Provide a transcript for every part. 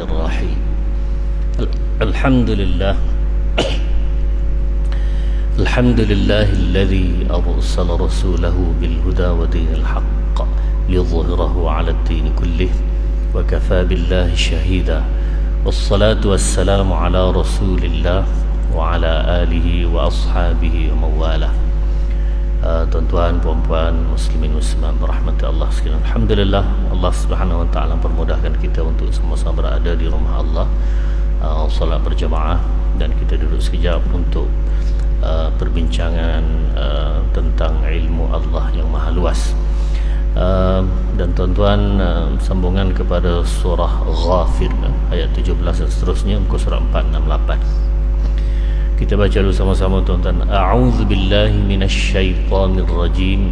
الرحيم. الحمد لله الحمد لله الذي أرسل رسوله بالهدى ودين الحق ليظهره على الدين كله وكفى بالله شهيدا، والصلاة والسلام على رسول الله وعلى آله وأصحابه ومواله. Tuan-tuan, puan-puan, muslimin muslimat berahmati Allah sekalian. Alhamdulillah, Allah Subhanahu wa taala mempermudahkan kita untuk sama-sama berada di rumah Allah, salat berjamaah, dan kita duduk sekejap untuk perbincangan tentang ilmu Allah yang maha luas. Dan tuan-tuan, sambungan kepada surah Ghafir ayat 17 dan seterusnya, muka surah 468. Kita baca dulu sama-sama tuan-tuan. A'udzu billahi minasy syaithanir rajim.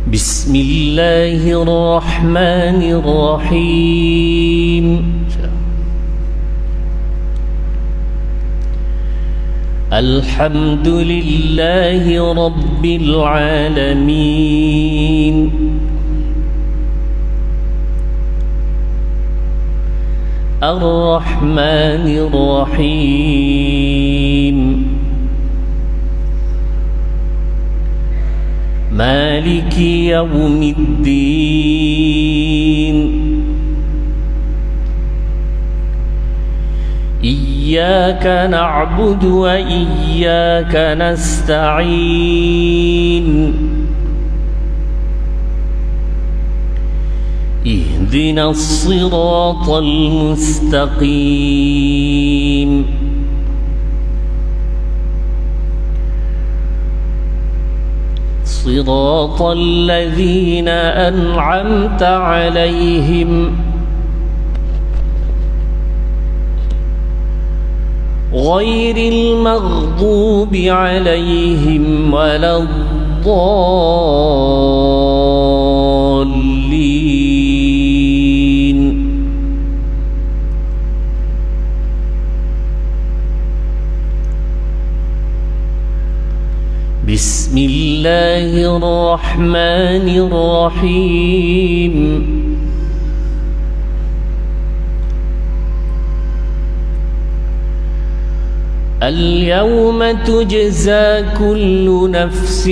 Bismillahirrahmanirrahim. Alhamdulillahi rabbil alamin. الرحمن الرحيم مالك يوم الدين إياك نعبد وإياك نستعين اهدنا الصراط المستقيم صراط الذين أنعمت عليهم غير المغضوب عليهم ولا الضالين. بسم الله الرحمن الرحيم اليوم تجزى كل نفس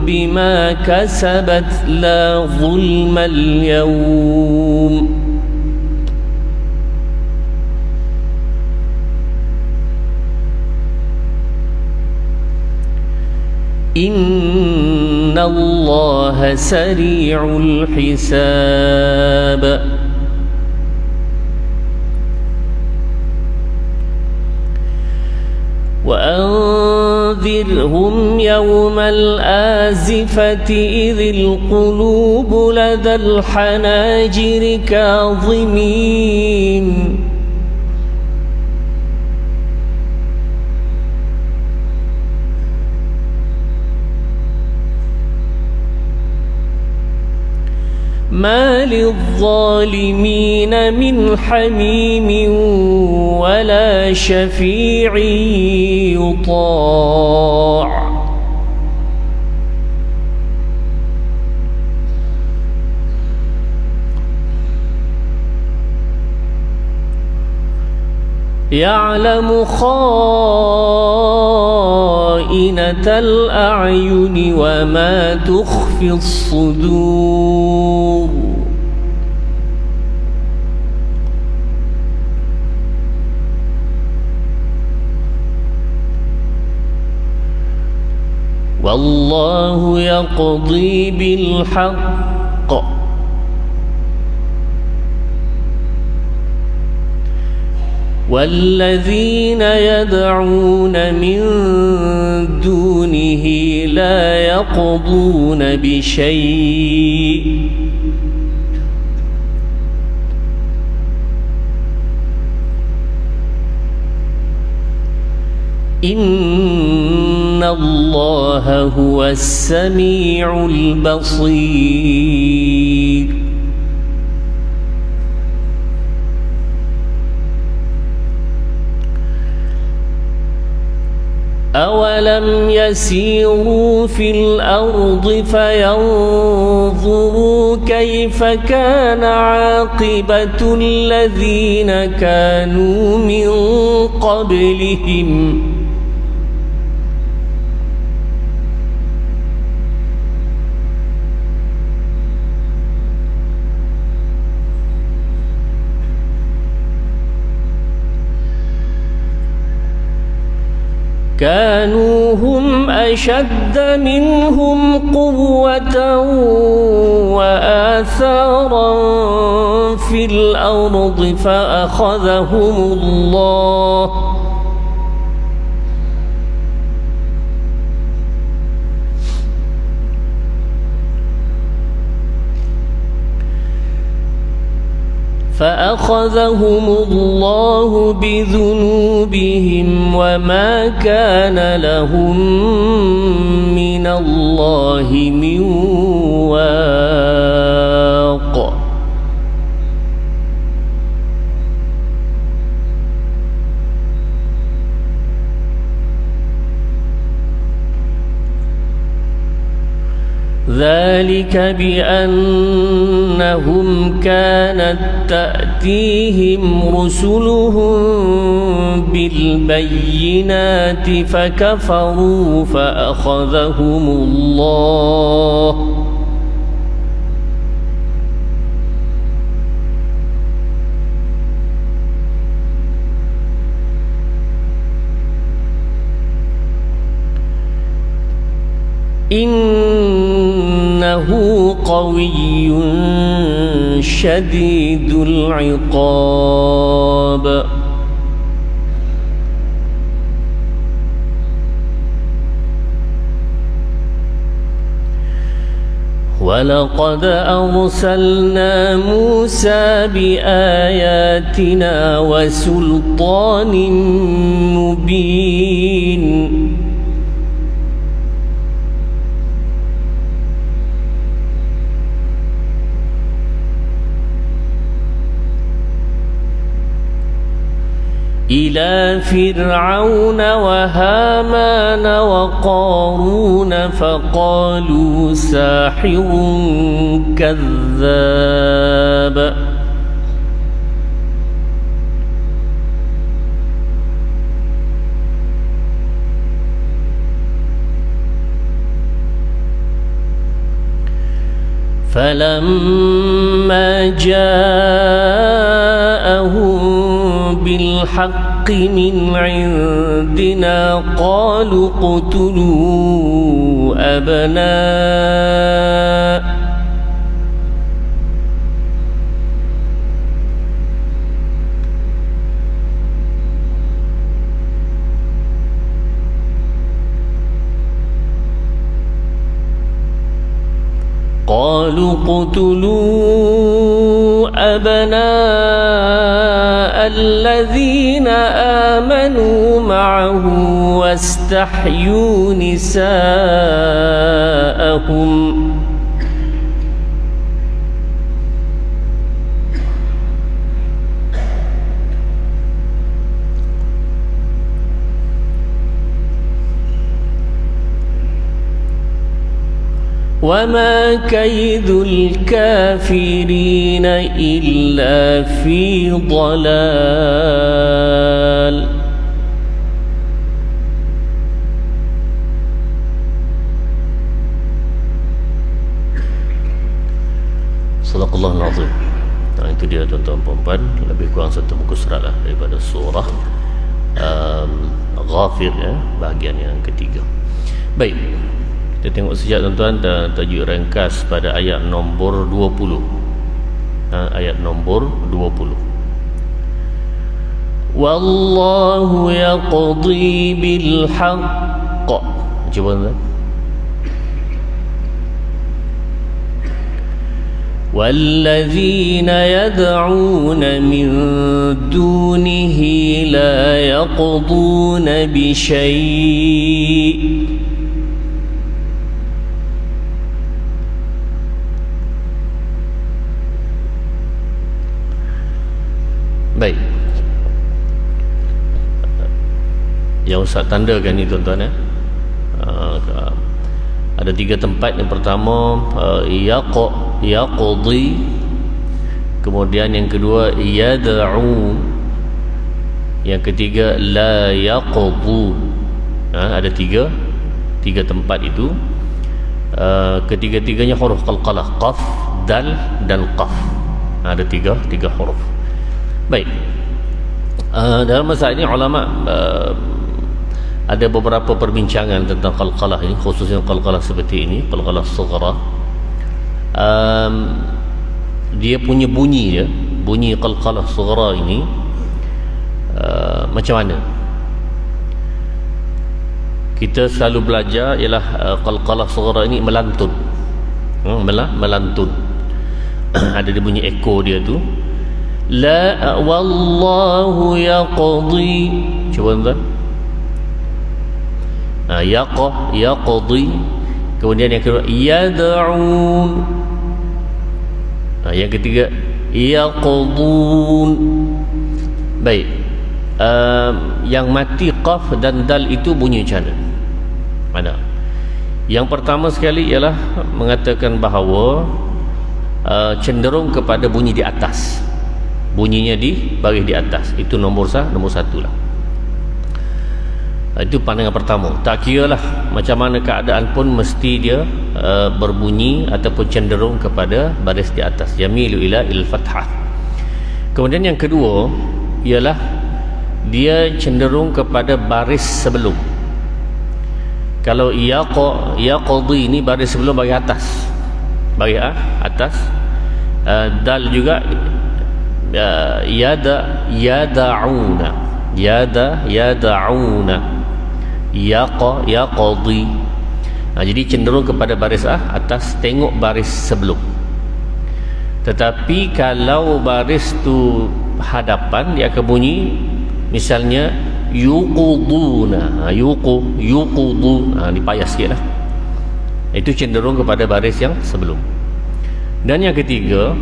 بما كسبت لا ظلم اليوم إن الله سريع الحساب وأنذرهم يوم الآزفة إذ القلوب لدى الحناجر كاظمين ما للظالمين من حميم ولا شفيع يطاع يعلم خائنة الأعين وما تخفي الصدور والله يقضي بالحق والذين يدعون من دونه لا يقضون بشيء إن الله هو السميع البصير أولم يسيروا في الأرض فينظروا كيف كان عاقبة الذين كانوا من قبلهم كانوا هم أشد منهم قوة وآثارا في الأرض فأخذهم الله بذنوبهم وما كان لهم من الله من واق ذلك بأنهم كانت تأتيهم رسلهم بالبينات فكفروا فأخذهم الله إنه قوي شديد العقاب ولقد أرسلنا موسى بآياتنا وسلطان مبين إلى فرعون وهامان وقارون فقالوا ساحر كذاب فلما جاءهم بالحق من عندنا قالوا اقتلوا أبناء الذين آمنوا معه واستحيوا نساءهم وما كيد الكافرين إلا في ضلال Sadaqallahul Azim. Nah, itu dia tuan-tuan perempuan, lebih kurang satu muka surat lah daripada surah Ghafir ya, bahagian yang ketiga. Baik, kita tengok sekejap tuan-tuan dan tajuk ringkas pada ayat nombor 20. Ayat nombor 20. Wallahu yaqdi bil haqq. Cuba tuan. والذين يدعون من دونه لا يقضون بشيء Baik. yang Ustaz tandakan ni tuan-tuan ada 3 tempat. Yang pertama yaqdi, kemudian yang kedua yad'u, yang ketiga la yaqdu. Ada tiga tempat itu. Ketiga-tiganya huruf qalqalah, qaf, dal dan qaf. Ada tiga huruf. Baik, dalam masalah ini ulama ada beberapa perbincangan tentang qalqalah ini, khususnya qalqalah seperti ini, qalqalah sughra. Dia punya bunyi qalqalah sughra ini macam mana? Kita selalu belajar ialah qalqalah sughra ini melantun. Melantun. Ada dia bunyi echo dia tu. La wallahu yaqdi. Cuba tuan. Yaqdi. Kemudian yang kedua yad'un. Yang ketiga yaqdun. Baik. Yang mati qaf dan dal itu bunyi macam mana? Yang pertama sekali ialah mengatakan bahawa cenderung kepada bunyi di atas. Bunyinya di baris di atas. Itu nombor satu lah. Itu pandangan pertama. Tak kira lah macam mana keadaan pun mesti dia berbunyi ataupun cenderung kepada baris di atas. Yamilu ila il-fathah. Kemudian yang kedua ialah dia cenderung kepada baris sebelum. Kalau yaqdi ini baris sebelum bagi atas. Bagi atas. Dal juga yada'una. Yada'una. Yaqdi. Jadi cenderung kepada baris atas, tengok baris sebelum. Tetapi kalau baris tu hadapan, dia akan bunyi misalnya yuquduna. Yuqudu. Dipayas sikit lah. Itu cenderung kepada baris yang sebelum. Dan yang ketiga,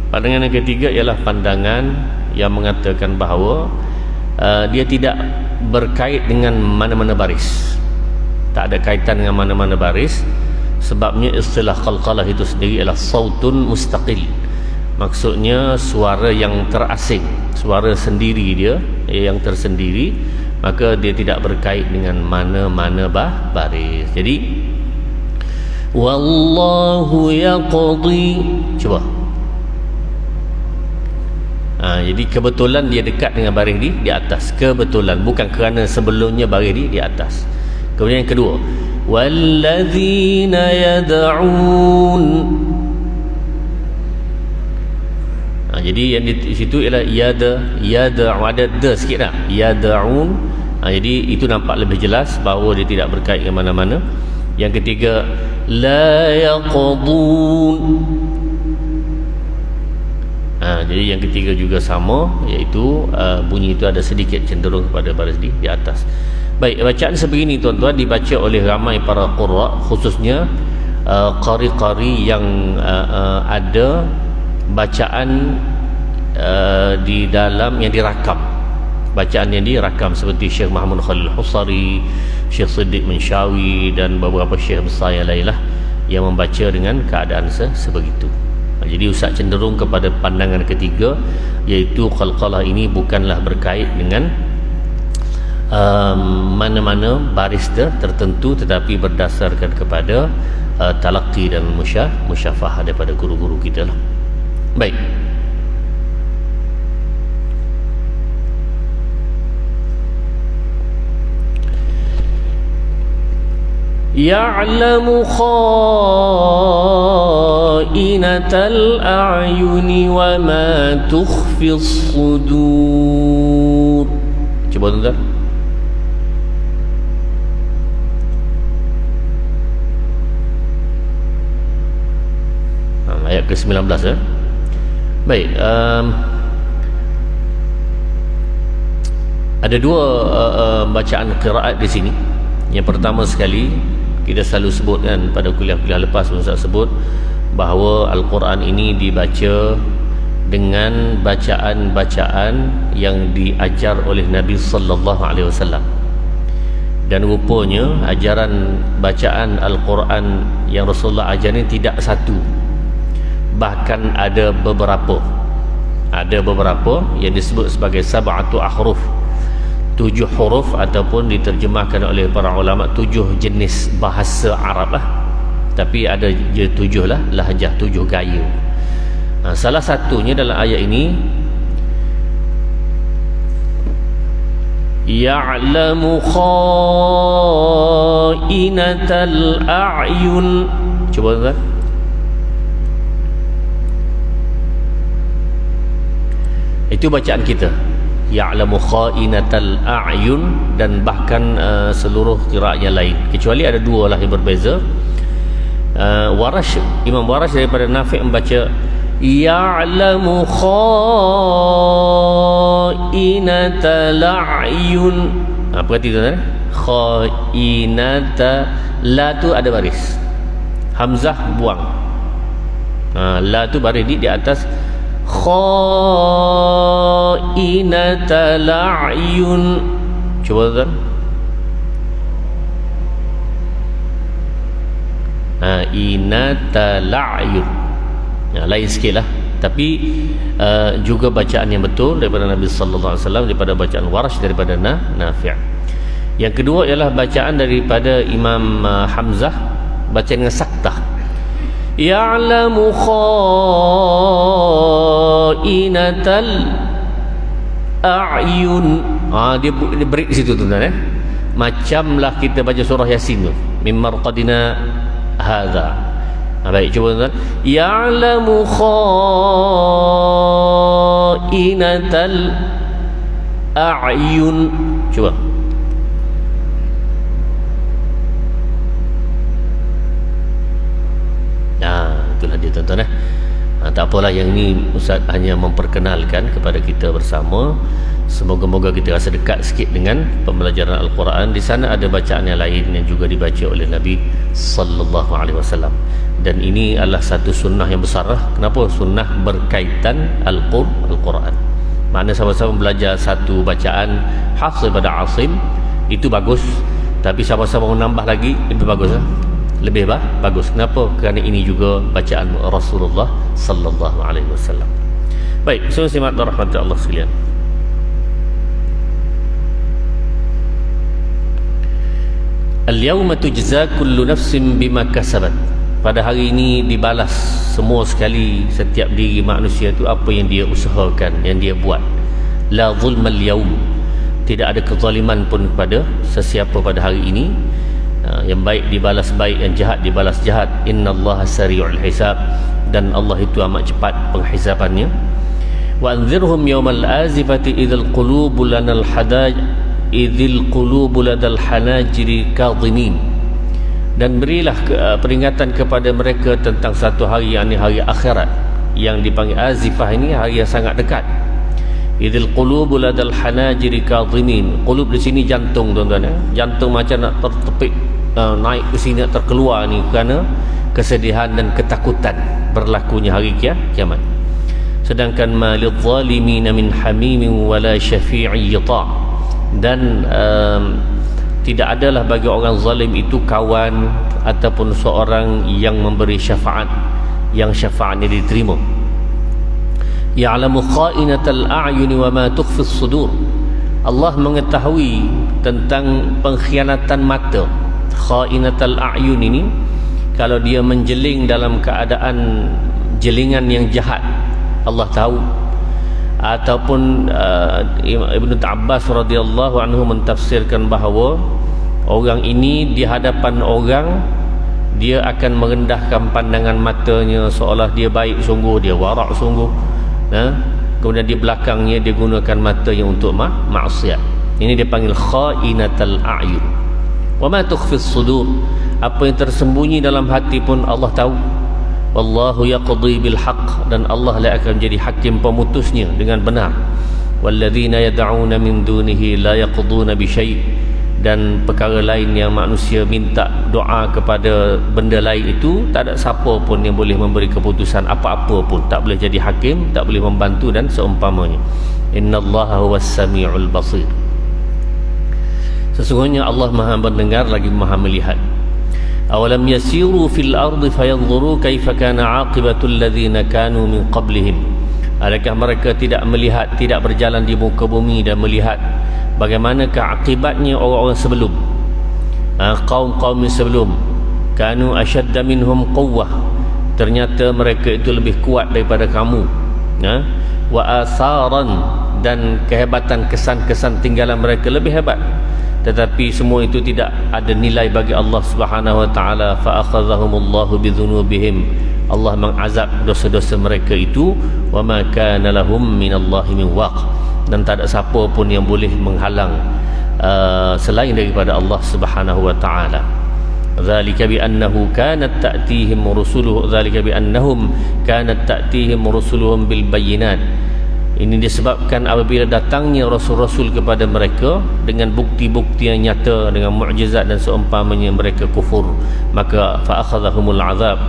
pandangan yang ketiga ialah pandangan yang mengatakan bahawa dia tidak berkait dengan mana-mana baris. Tak ada kaitan dengan mana-mana baris. Sebabnya istilah qalqalah itu sendiri ialah sautun mustaqil. Maksudnya suara yang terasing, suara sendiri dia, yang tersendiri. Maka dia tidak berkait dengan mana-mana baris. Jadi wallahu yaqdi. Cuba. Jadi kebetulan dia dekat dengan baris di atas. Kebetulan, bukan kerana sebelumnya baris di atas. Kemudian yang kedua, walladzina yad'un. Jadi yang di situ ialah ada the sikit lah. Yad'un. Jadi itu nampak lebih jelas bahawa dia tidak berkait dengan mana-mana. Yang ketiga, la yaqdun. Jadi yang ketiga juga sama, iaitu bunyi itu ada sedikit cenderung kepada baris di atas. Baik, bacaan sebegini tuan-tuan dibaca oleh ramai para qurra, khususnya qari-qari yang ada bacaan di dalam yang dirakam. Bacaan yang dirakam seperti Syekh Muhammad Khalil Husari, Syekh Siddiq Manshawi dan beberapa syekh besar yang lain lah yang membaca dengan keadaan sebegitu. Jadi Ustaz cenderung kepada pandangan ketiga, iaitu qalqalah ini bukanlah berkait dengan mana-mana baris tertentu, tetapi berdasarkan kepada talaqi dan musyafahah daripada guru-guru kita lah. Baik. Ya'lamu kha'inatal a'yuni wa ma tukhfis sudur. Cuba tuan-tuan. Ayat ke-19 ya. Baik, ada dua bacaan qiraat di sini. Yang pertama sekali, kita selalu sebutkan pada kuliah-kuliah lepas pun saya sebut bahawa Al-Quran ini dibaca dengan bacaan-bacaan yang diajar oleh Nabi sallallahu alaihi wasallam. Dan rupanya ajaran bacaan Al-Quran yang Rasulullah ajar ni tidak satu, bahkan ada beberapa yang disebut sebagai sab'atu ahruf, 7 huruf, ataupun diterjemahkan oleh para ulama 7 jenis bahasa Arab lah, tapi ada je 7 lah, lahjah 7 gaya. Salah satunya dalam ayat ini, ya'lamu kha'inatal a'yun. Cuba tuan. Itu bacaan kita, ya'lamu kha'inatal a'yun, dan bahkan seluruh qiraat yang lain, kecuali ada 2 lah yang berbeza. Imam Warash daripada Nafi' membaca ya'lamu kha'inatal a'yun. Perhati tuan, kha'inata, la tu ada baris, hamzah buang, la tu baris di atas kha'inatal a'yun. Cuba tuan, inatal a'yun, lain sikit lah, tapi juga bacaan yang betul daripada Nabi sallallahu alaihi wasallam, daripada bacaan Warash, daripada Nafi'. Yang kedua ialah bacaan daripada Imam Hamzah, bacaan dengan saktah, ya'lamu kha'inatal a'yun. Dia break di situ tuan-tuan, macamlah kita baca surah Yasin tu, mim marqadina hadza. Baik, cuba tuan, ya'lamu kha'inatal a'yun. Cuba. Itulah dia tuan-tuan. Tak apalah, yang ini Ustaz hanya memperkenalkan kepada kita bersama. Semoga-moga kita rasa dekat sikit dengan pembelajaran Al-Quran. Di sana ada bacaan yang lain yang juga dibaca oleh Nabi sallallahu alaihi wasallam. Dan ini adalah satu sunnah yang besar lah. Kenapa? Sunnah berkaitan Al-Quran. Makna sama-sama belajar satu bacaan hafz daripada Asim, itu bagus. Tapi sama-sama menambah lagi, lebih bagus lah. Lebih bagus. Kenapa? Kerana ini juga bacaan Rasulullah sallallahu alaihi wasallam. Baik, semua simak rahmat Allah sekalian. Al-yawma tujza kullu nafsin bima kasabat. Pada hari ini dibalas semua sekali, setiap diri manusia itu apa yang dia usahakan, yang dia buat. La zulmal yawm, tidak ada kezaliman pun kepada sesiapa pada hari ini. Yang baik dibalas baik, yang jahat dibalas jahat. Innallaha sari'ul hisab, dan Allah itu amat cepat penghisabannya. Wa anzirhum yawmal azifati idzal qulubu lanal hadaj idzil qulubu ladal hanajiri kadhimin. Dan berilah peringatan kepada mereka tentang satu hari, yakni hari akhirat, yang dipanggil azifah ini, hari yang sangat dekat. Idzil qulubu ladal hanajiri kadhimin. Qulub di sini jantung tuan-tuan, jantung macam nak tertepik, naik ke sini, nak terkeluar ni kerana kesedihan dan ketakutan berlakunya hari kiamat. Sedangkan ma lidh-dhalimin min hamimin wala syafi'i yuta'. Dan tidak adalah bagi orang zalim itu kawan ataupun seorang yang memberi syafaat, yang syafaatnya diterima. Ya'lamu kha'inatal a'yuni wa ma tukhfi as-sudur. Allah mengetahui tentang pengkhianatan mata. Kha'inatal a'yun ini, kalau dia menjeling dalam keadaan jelingan yang jahat, Allah tahu. Ataupun Ibnu Abbas radhiyallahu anhu mentafsirkan bahawa orang ini di hadapan orang, dia akan merendahkan pandangan matanya seolah dia baik sungguh, dia warak sungguh. Kemudian di belakangnya dia gunakan matanya untuk maksiat. Ini dia panggil kha'inatal a'yun. Wa ma tukhfi as-sudur, apa yang tersembunyi dalam hati pun Allah tahu. Wallahu yaqdi bil haqq, dan Allah lah akan menjadi hakim pemutusnya dengan benar. Walladzina yad'una min dunihi la yaqduna bi syai', dan perkara lain yang manusia minta doa kepada benda lain itu, tak ada siapa pun yang boleh memberi keputusan apa-apa pun, tak boleh jadi hakim, tak boleh membantu dan seumpamanya. Innallaha huwas samiul basir. Sesungguhnya Allah Maha mendengar lagi Maha melihat. Awalam yasiru fil ardi fayanzuru kaifa kana aqibatul ladzina kanu min qablihim. Adakah mereka tidak melihat, tidak berjalan di muka bumi dan melihat bagaimanakah akibatnya orang-orang sebelum, kaum-kaum sebelum. Kanu ashadda minhum quwwah, ternyata mereka itu lebih kuat daripada kamu. Wa asaran, dan kehebatan kesan-kesan tinggalan mereka lebih hebat. Tetapi semua itu tidak ada nilai bagi Allah Subhanahu wa taala. Fa akhadhahumullahu bidzunubihim, Allah mengazab dosa-dosa mereka itu. Wa ma kana lahum minallahi min waq, dan tak ada siapa pun yang boleh menghalang selain daripada Allah Subhanahu wa taala. Dzalika bi annahu kanat ta'tihim rusuluhum, dzalika bi annahum kanat ta'tihim rusuluhum bil bayyinat. Ini disebabkan apabila datangnya rasul-rasul kepada mereka dengan bukti-bukti yang nyata, dengan mukjizat dan seumpamanya, mereka kufur, maka fa akhadhahumul azab,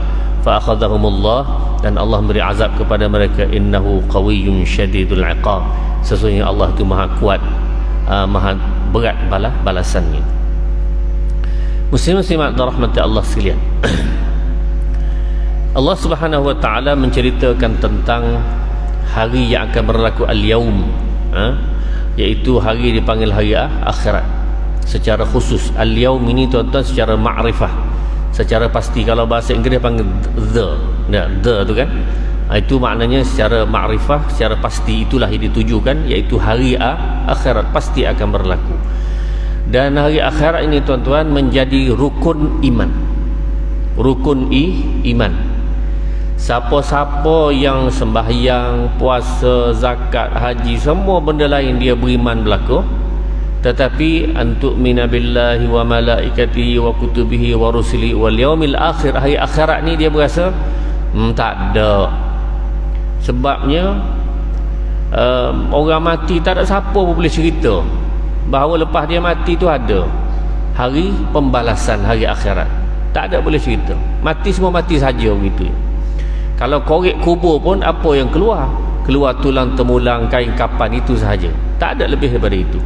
fa akhadhahumullah, dan Allah beri azab kepada mereka. Innahu qawiyyun syadidul iqab, sesungguhnya Allah itu maha kuat, maha berat balasannya. Muslim-muslimat rahmati Allah sekalian, Allah Subhanahu wa taala menceritakan tentang hari yang akan berlaku al-yaum, iaitu hari dipanggil hari akhirat secara khusus. Al-yaum ini tuan-tuan secara ma'rifah, secara pasti. Kalau bahasa Inggeris panggil the tu kan, itu maknanya secara ma'rifah, secara pasti, itulah yang ditujukan, iaitu hari akhirat pasti akan berlaku. Dan hari akhirat ini tuan-tuan menjadi rukun iman, rukun iman. Siapa-siapa yang sembahyang, puasa, zakat, haji, semua benda lain dia beriman berlaku. Tetapi antuk minabillahi wa malaikatihi wa kutubihi wa rusulihi wal yaumil akhir, hari akhirat ni dia berasa tak ada. Sebabnya orang mati tak ada siapa pun boleh cerita bahawa lepas dia mati tu ada hari pembalasan, hari akhirat. Tak ada boleh cerita. Mati semua mati saja begitu. Kalau korek kubur pun apa yang keluar? Keluar tulang temulang, kain kapan, itu sahaja. Tak ada lebih daripada itu.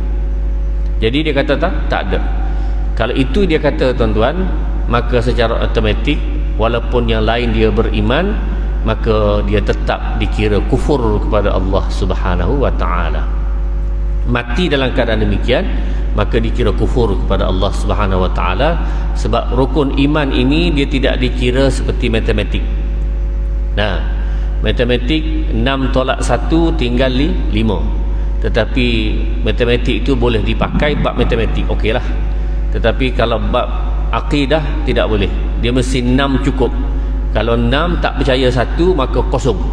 Jadi dia kata tak ada. Kalau itu dia kata tuan-tuan, maka secara automatik walaupun yang lain dia beriman, maka dia tetap dikira kufur kepada Allah Subhanahu wa taala. Mati dalam keadaan demikian, maka dikira kufur kepada Allah Subhanahu wa taala. Sebab rukun iman ini dia tidak dikira seperti matematik. Nah, matematik 6 tolak 1 tinggal 5. Tetapi matematik itu boleh dipakai bab matematik, okeylah. Tetapi kalau bab akidah tidak boleh. Dia mesti 6 cukup. Kalau 6 tak percaya 1, maka kosong.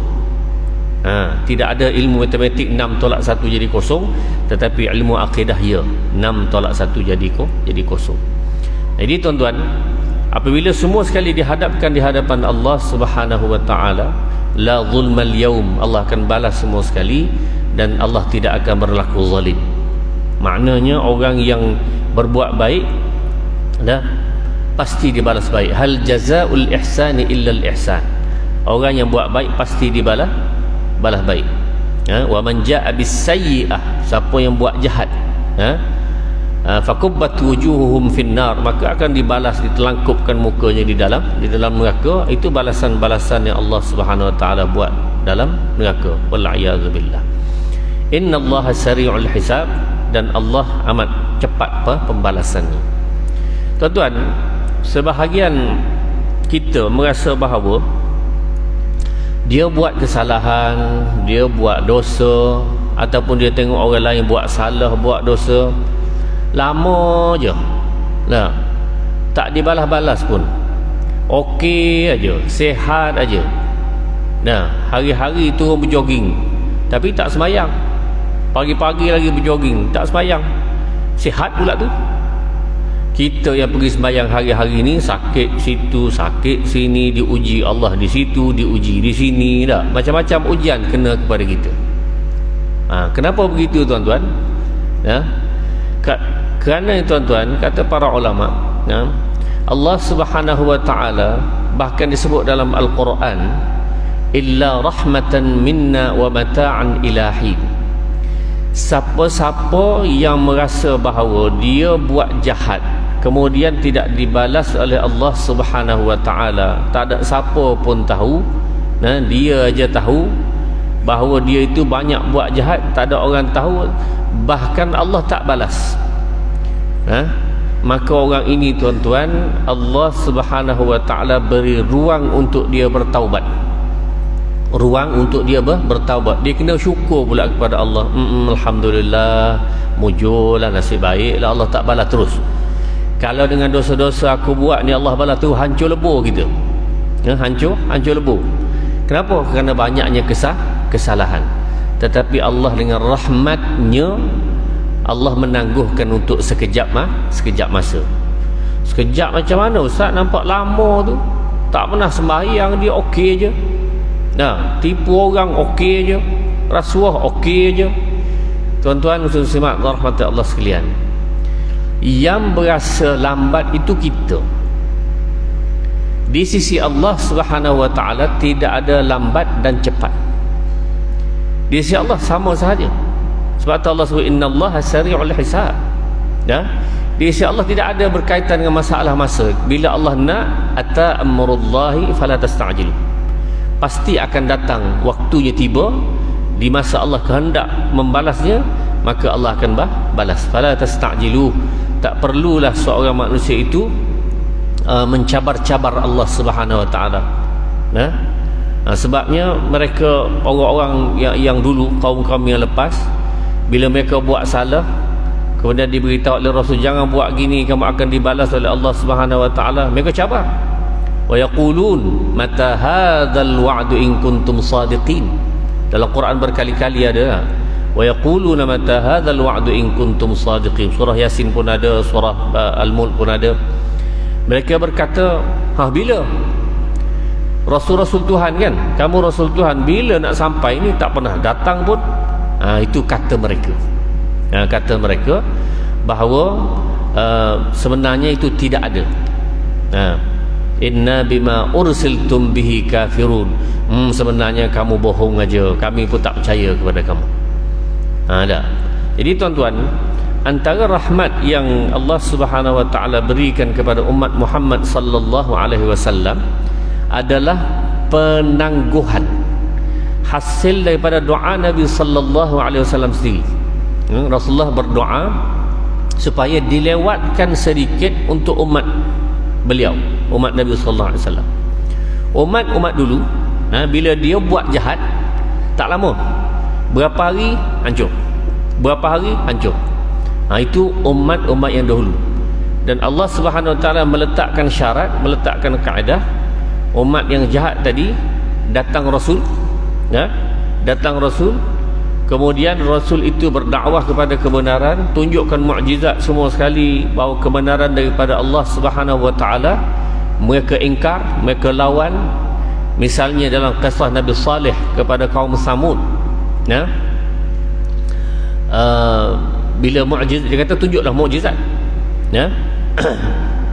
Tidak ada ilmu matematik 6 tolak 1 jadi kosong. Tetapi ilmu akidah ya, 6 tolak 1 jadi kosong. Jadi tuan-tuan, apabila semua sekali dihadapkan di hadapan Allah Subhanahu wa taala, la zulmal yaum, Allah akan balas semua sekali, dan Allah tidak akan berlaku zalim. Maknanya orang yang berbuat baik pasti dibalas baik. Hal jazaul ihsani illa al ihsan, orang yang buat baik pasti dibalas baik. Wa man jaa bis sayyi'ah, siapa yang buat jahat, fakubbat wujuhuhum finnar, maka akan dibalas, ditelangkupkan mukanya di dalam neraka. Itu balasan-balasan yang Allah Subhanahu wa taala buat dalam neraka. Wal a'yadzu billah. Innallaha sari'ul hisab, dan Allah amat cepat pembalasannya. Tuan-tuan, sebahagian kita merasa bahawa dia buat kesalahan, dia buat dosa, ataupun dia tengok orang lain buat salah, buat dosa, lama je tak dibalas-balas pun, okey aja, sihat aja. Hari-hari turun berjoging tapi tak semayang, pagi-pagi lagi berjoging tak semayang, sihat pula tu. Kita yang pergi sembahyang hari-hari ni sakit situ, sakit sini, diuji Allah di situ, diuji di sini, macam-macam ujian kena kepada kita. Kenapa begitu tuan-tuan? Kerana tuan-tuan, kata para ulama, Allah Subhanahu wa taala bahkan disebut dalam Al-Quran, illa rahmatan minna wa mata'an ilahi, siapa-siapa yang merasa bahawa dia buat jahat kemudian tidak dibalas oleh Allah Subhanahu wa taala, tak ada siapa pun tahu, dia aja tahu bahawa dia itu banyak buat jahat, tak ada orang tahu, bahkan Allah tak balas, maka orang ini tuan-tuan, Allah Subhanahu wa taala beri ruang untuk dia bertaubat. Ruang untuk dia bertaubat. Dia kena syukur pula kepada Allah. Alhamdulillah, mujurlah, nasib baiklah, Allah tak balas terus. Kalau dengan dosa-dosa aku buat ni Allah balas tu, hancur lebur kita. Hancur lebur. Kenapa? Kerana banyaknya kesalahan. Tetapi Allah dengan rahmatnya, Allah menangguhkan untuk sekejap masa. Sekejap macam mana Ustaz? Nampak lama tu, tak pernah sembahyang dia okey je, tipu orang okey je, rasuah okey je. Tuan-tuan muslimat rahmat Allah sekalian, yang berasa lambat itu kita. Di sisi Allah Subhanahu wa taala tidak ada lambat dan cepat. Di sisi Allah sama sahaja. Sebab Allah sebut innallaha sari'ul hisab. Di sisi Allah tidak ada berkaitan dengan masalah masa. Bila Allah nak, ata amrullahi fala tasta'jilu. Pasti akan datang waktunya tiba, di masa Allah kehendak membalasnya, maka Allah akan balas. Fala tasta'jilu. Tak perlulah seorang manusia itu mencabar-cabar Allah Subhanahu wa taala. Sebabnya mereka, orang-orang yang dulu, kaum-kaum yang lepas, bila mereka buat salah kemudian diberitahu oleh Rasul, jangan buat gini, kamu akan dibalas oleh Allah Subhanahu wa taala, mereka cabar. Wa yaqulun mata hadzal wa'du in kuntum shadiqin. Dalam Quran berkali-kali ada wa yaquluna mata hadzal wa'du in kuntum shadiqin. Surah Yasin pun ada, surah Al-Mulk pun ada. Mereka berkata, bila Rasul-Rasul Tuhan kan, kamu Rasul Tuhan, bila nak sampai ni? Tak pernah datang pun. Itu kata mereka. Kata mereka bahawa sebenarnya itu tidak ada. Inna bima ursiltum bihi kafirun. Sebenarnya kamu bohong aja, kami pun tak percaya kepada kamu. Jadi tuan-tuan, antara rahmat yang Allah Subhanahu wa taala berikan kepada umat Muhammad sallallahu alaihi wasallam adalah penangguhan, hasil daripada doa Nabi sallallahu alaihi wasallam sendiri. Rasulullah berdoa supaya dilewatkan sedikit untuk umat beliau, umat Nabi sallallahu alaihi wasallam. Umat dulu, bila dia buat jahat, tak lama, berapa hari hancur, berapa hari hancur. Itu umat-umat yang dahulu. Dan Allah Subhanahu wa taala meletakkan syarat, meletakkan kaedah, umat yang jahat tadi datang Rasul, datang Rasul, kemudian Rasul itu berdakwah kepada kebenaran, tunjukkan mukjizat semua sekali bahawa kebenaran daripada Allah Subhanahu wa taala. Mereka ingkar, mereka lawan. Misalnya dalam kisah Nabi Saleh kepada kaum Samud, bila mukjizat, dia kata tunjuklah mukjizat,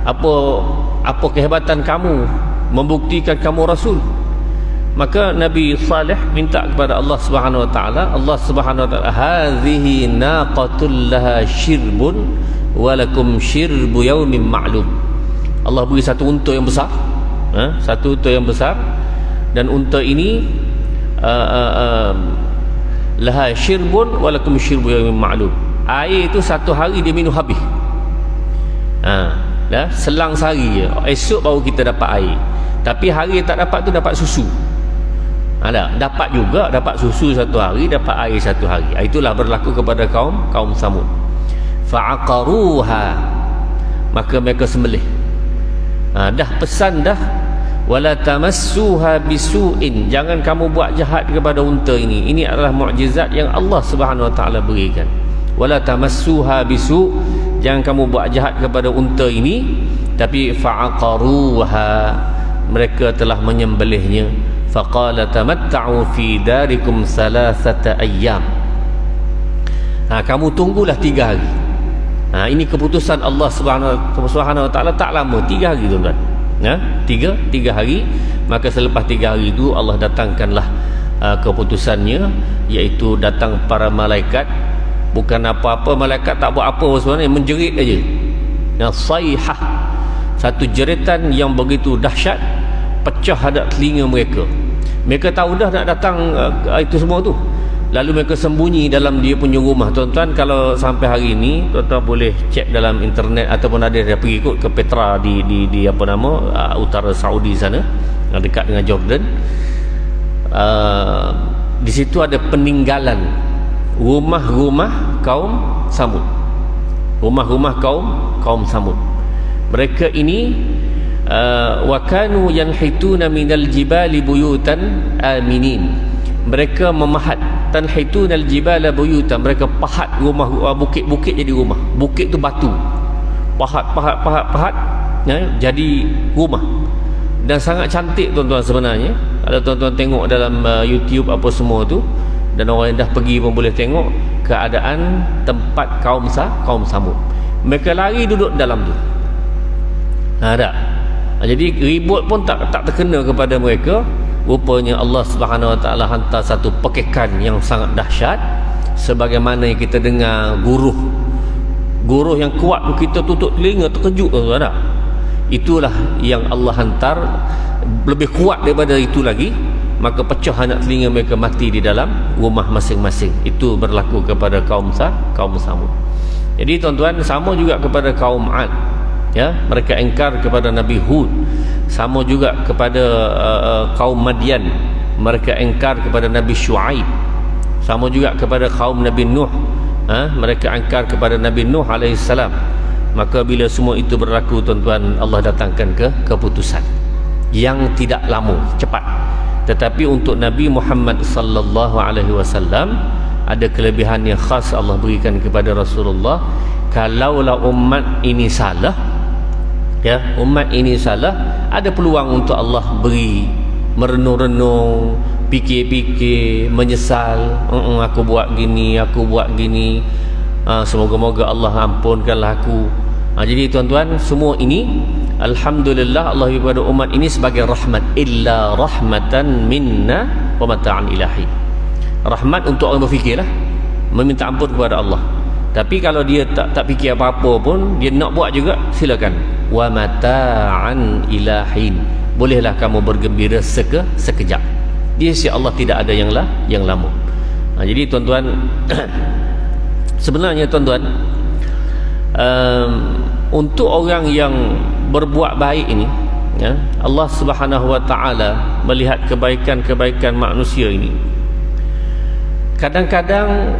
apa kehebatan kamu membuktikan kamu Rasul. Maka Nabi Saleh minta kepada Allah Subhanahu wa taala, Allah Subhanahu wa taala, hadhihi naqatul laha shirbun walakum shirbu yaumin ma'lum. Allah beri satu unta yang besar, satu unta yang besar, dan unta ini laha shirbun walakum shirbu yaumin ma'lum. Air itu satu hari dia minum habis. Selang sehari je, esok baru kita dapat air. Tapi hari tak dapat tu dapat susu. Dapat juga, dapat susu satu hari, dapat air satu hari. Itulah berlaku kepada kaum Samud. Fa'aqaruha, maka mereka sembelih. Dah pesan dah, wala tamassuha bisu'in, jangan kamu buat jahat kepada unta ini. Ini adalah mukjizat yang Allah Subhanahu wa taala berikan. Wala tamassuha bisu', jangan kamu buat jahat kepada unta ini. Tapi fa'aqaruha, mereka telah menyembelihnya. Faqala tamatta'u fi darikum salasata ayyam, kamu tunggulah 3 hari. Ini keputusan Allah Subhanahu wa taala, tak lama, 3 hari tuan-tuan. 3 hari. Maka selepas 3 hari itu Allah datangkanlah keputusannya, iaitu datang para malaikat bukan apa-apa, malaikat tak buat apa sebenarnya, menjerit aja. Yang sayhah, satu jeritan yang begitu dahsyat, pecah hadap telinga mereka. Mereka tahu dah nak datang itu semua tu, lalu mereka sembunyi dalam dia punya rumah. Tuan-tuan, kalau sampai hari ini tuan-tuan boleh cek dalam internet, ataupun ada dia pergi ikut ke Petra di apa nama, utara Saudi sana, dekat dengan Jordan. Di situ ada peninggalan rumah-rumah kaum Samud. Rumah-rumah kaum Samud. Mereka ini wa kanu yanhituna minal jibali buyutan aminin. Mereka memahat, tanhitunal jibala buyutan, mereka pahat rumah, bukit-bukit jadi rumah. Bukit tu batu, pahat ya, jadi rumah. Dan sangat cantik tuan-tuan sebenarnya. Kalau tuan-tuan tengok dalam YouTube apa semua tu, dan orang yang dah pergi pun boleh tengok keadaan tempat kaum Samud. Mereka lari duduk dalam tu. Ada. Jadi ribut pun tak terkena kepada mereka. Rupanya Allah Subhanahu Wa Taala hantar satu pekekan yang sangat dahsyat, sebagaimana yang kita dengar guruh yang kuat, kita tutup telinga terkejut tu ada. Itulah yang Allah hantar, lebih kuat daripada itu lagi, maka pecah anak telinga mereka, mati di dalam rumah masing-masing. Itu berlaku kepada kaum Samud. Jadi tuan-tuan, sama juga kepada kaum Ad, ya, mereka engkar kepada Nabi Hud. Sama juga kepada kaum Madian, mereka engkar kepada Nabi Shu'aib. Sama juga kepada kaum Nabi Nuh, mereka engkar kepada Nabi Nuh alaihissalam. Maka bila semua itu berlaku, tuan-tuan, Allah datangkan keputusan yang tidak lama, cepat. Tetapi untuk Nabi Muhammad sallallahu alaihi wasallam ada kelebihan yang khas Allah berikan kepada Rasulullah. Kalaulah umat ini salah, ya, umat ini salah, ada peluang untuk Allah beri merenung-renung, fikir-fikir, menyesal. Aku buat gini, semoga-moga Allah ampunkanlah aku. Jadi tuan-tuan, semua ini alhamdulillah Allah kepada umat ini sebagai rahmat. Illa rahmatan minna wa mata'an ilahi. Rahmat untuk orang berfikirlah, meminta ampun kepada Allah. Tapi kalau dia tak fikir apa-apa pun, dia nak buat juga, silakan. Wa mata'an ilahin, bolehlah kamu bergembira sekejap. Di sisi Allah tidak ada yang lama. Jadi tuan-tuan, sebenarnya tuan-tuan, untuk orang yang berbuat baik ini, ya, Allah Subhanahu Wa Taala melihat kebaikan-kebaikan manusia ini. Kadang-kadang,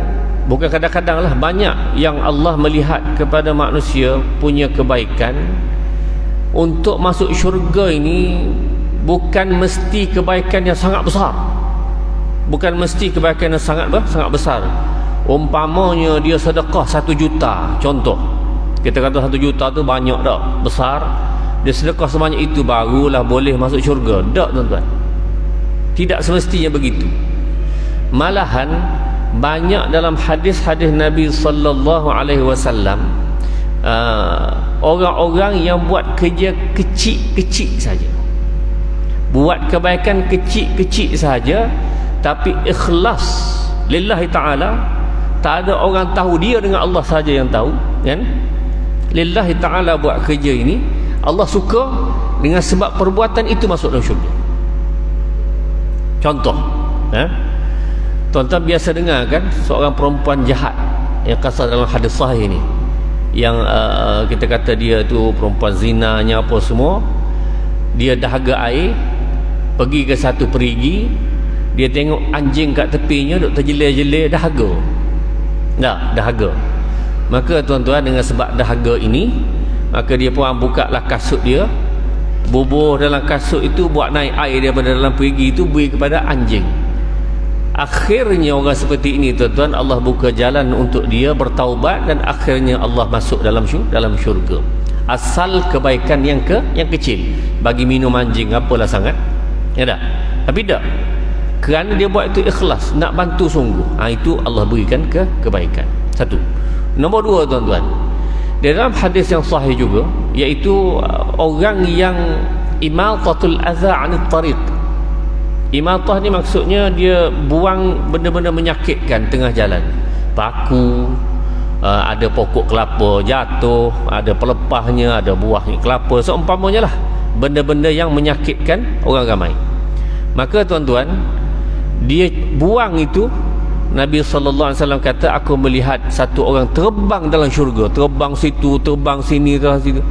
bukan kadang-kadang lah, banyak yang Allah melihat kepada manusia punya kebaikan. Untuk masuk syurga ini bukan mesti kebaikan yang sangat besar. Bukan mesti kebaikan yang sangat besar. Umpamanya dia sedekah 1 juta, contoh. Kita kata 1 juta tu banyak tak? Besar. Dia sedekah sebanyak itu barulah boleh masuk syurga. Tak, tuan-tuan. Tidak semestinya begitu. Malahan banyak dalam hadis-hadis Nabi sallallahu alaihi wasallam, orang-orang yang buat kerja kecil-kecil saja, buat kebaikan kecil-kecil saja, tapi ikhlas lillahi ta'ala. Tak ada orang tahu, dia dengan Allah saja yang tahu, kan? Lillahi ta'ala buat kerja ini, Allah suka dengan sebab perbuatan itu masuk dalam syurga. Contoh, tuan-tuan biasa dengar kan, seorang perempuan jahat yang kasar dalam hadis sahih ini, yang kita kata dia tu perempuan zinanya apa semua. Dia dahaga air, pergi ke satu perigi, dia tengok anjing kat tepinya duk terjelir-jelir, dahaga. Dahaga. Maka tuan-tuan, dengan sebab dahaga ini, maka dia pun buka lah kasut dia, bubuh dalam kasut itu, buat naik air daripada dalam perigi itu, beri kepada anjing. Akhirnya orang seperti ini, tuan-tuan, Allah buka jalan untuk dia bertaubat, dan akhirnya Allah masuk dalam syurga. Asal kebaikan yang kecil, bagi minum anjing apalah sangat, ya tak? Tapi tak, kerana dia buat itu ikhlas, nak bantu sungguh, itu Allah berikan kebaikan. Satu. Nombor 2, tuan-tuan, di dalam hadis yang sahih juga, iaitu orang yang imatatul adza 'anit tariq. Imatah ni maksudnya dia buang benda-benda menyakitkan tengah jalan, paku, ada pokok kelapa jatuh, ada pelepahnya, ada buahnya kelapa, seumpamanya lah benda-benda yang menyakitkan orang ramai. Maka tuan-tuan, dia buang itu. Nabi SAW kata, aku melihat satu orang terbang dalam syurga, terbang situ, terbang sini, terbang situ.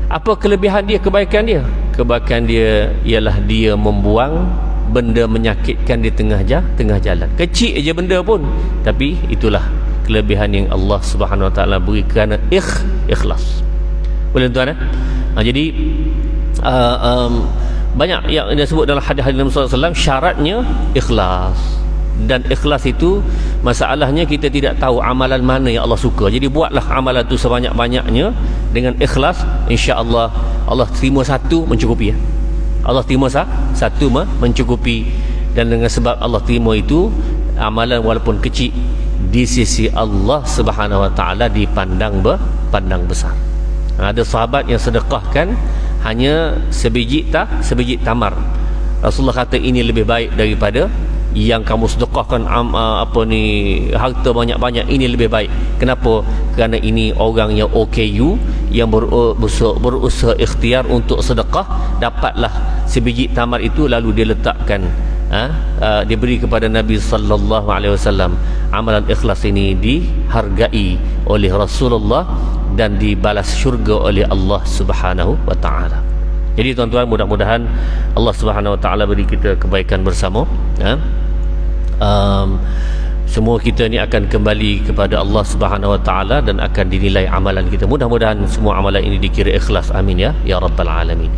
Apa kelebihan dia, kebaikan dia? Kebaikan dia ialah dia membuang benda menyakitkan di tengah jalan. Kecil aja benda pun, tapi itulah kelebihan yang Allah Subhanahu Wa Taala beri kerana ikhlas. Boleh tuan jadi banyak yang disebut dalam hadis-hadis Nabi SAW, syaratnya ikhlas. Dan ikhlas itu masalahnya kita tidak tahu amalan mana yang Allah suka. Jadi buatlah amalan itu sebanyak-banyaknya dengan ikhlas, insya-Allah Allah terima satu mencukupi ya. Allah terima satu mencukupi. Dan dengan sebab Allah terima itu, amalan walaupun kecil di sisi Allah Subhanahu Wa Taala dipandang besar. Ada sahabat yang sedekahkan hanya sebiji tamar. Rasulullah kata ini lebih baik daripada yang kamu sedekahkan harta banyak-banyak, ini lebih baik. Kenapa? Kerana ini orang yang OKU, yang berusaha ikhtiar untuk sedekah, dapatlah sebiji tamar itu, lalu dia letakkan, diberi kepada Nabi sallallahu alaihi wasallam. Amalan ikhlas ini dihargai oleh Rasulullah dan dibalas syurga oleh Allah Subhanahu wa taala. Jadi tuan-tuan, mudah-mudahan Allah Subhanahu wa taala beri kita kebaikan bersama. Semua kita ni akan kembali kepada Allah Subhanahu wa taala dan akan dinilai amalan kita. Mudah-mudahan semua amalan ini dikira ikhlas. Amin ya rabbal alamin.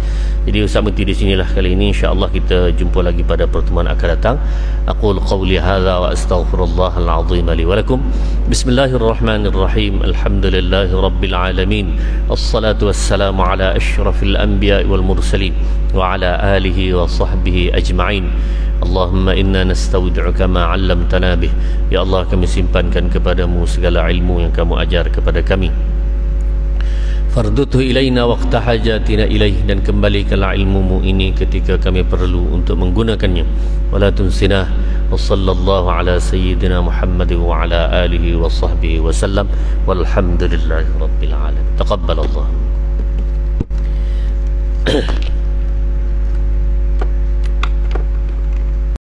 Jadi Ustaz berhenti di sinilah kali ini. Insya-Allah kita jumpa lagi pada pertemuan akan datang. Aqul qawli hadza wa astaghfirullahal azim li wa lakum. Bismillahirrahmanirrahim. Alhamdulillahirabbil alamin. Wassalatu wassalamu ala asyrafil anbiya'i wal mursalin wa ala alihi wa sahbihi ajma'in. Allahumma inna nastaudi'uka ma 'allamtana bih. Ya Allah, kami simpankan kepadamu segala ilmu yang kamu ajar kepada kami. Farduthu ilaina waqta hajatina ilaih, dan kembalikanlah ilmumu ini ketika kami perlu untuk menggunakannya. Wala tunsinah. Wa sallallahu ala sayyidina Muhammad wa ala alihi wa sahbihi wa sallam. Walhamdulillahi rabbil alamin. Taqabbalallah.